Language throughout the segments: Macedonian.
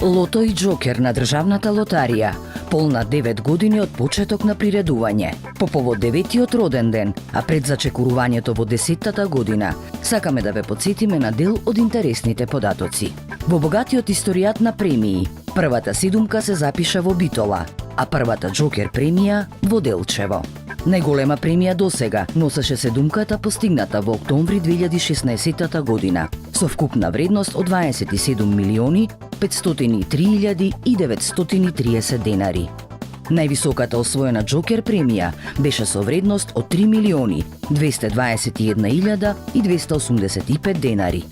Лото и Џокер на државната лотарија, полна 9 години од почеток на приредување. По повод 9-тиот роден ден, а пред зачекорувањето во 10-тата година, сакаме да ве потсетиме на дел од интересните податоци. Во богатиот историјат на премии, првата седумка се запиша во Битола, а првата Џокер премија во Делчево. Најголема премија досега носеше седумката постигната во октомври 2016 година, со вкупна вредност од 27 милиони 503.930 денари. Највисоката освоена Џокер премија беше со вредност од 3 милиони 221.285 денари.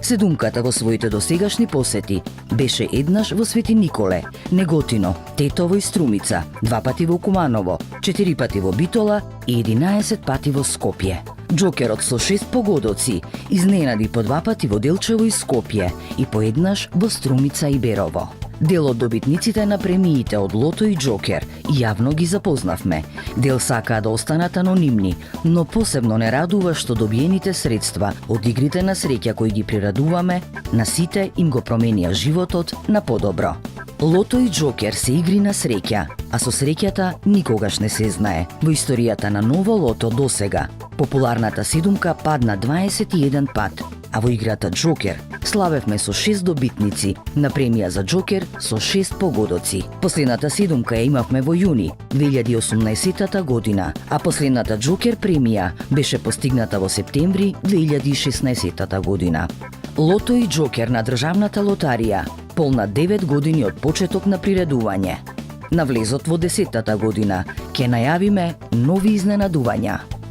Седумката во своите досегашни посети беше еднаш во Свети Николе, Неготино, Тетово и Струмица, 2 пати во Куманово, 4 пати во Битола и 11 пати во Скопје. Џокерот со 6 погодоци изненади по 2 пати во Делчево и Скопје и по еднаш во Струмица и Берово. Дел од добитниците на премиите од Лото и Џокер јавно ги запознавме. Дел сакаа да останат анонимни, но посебно не радува што добиените средства од игрите на среќа кои ги прирадуваме, на сите им го променија животот на подобро. Лото и Џокер се игри на среќа, а со среќата никогаш не се знае. Во историјата на ново лото досега, популарната седумка падна 21 пат, а во играта Џокер славевме со 6 добитници на премија за Џокер со 6 погодоци. Последната седумка ја имавме во јуни 2018 година, а последната Џокер премија беше постигната во септември 2016 година. Лото и Џокер на државната лотарија, полна 9 години од почеток на приредување. На влезот во 10-тата година ќе најавиме нови изненадувања.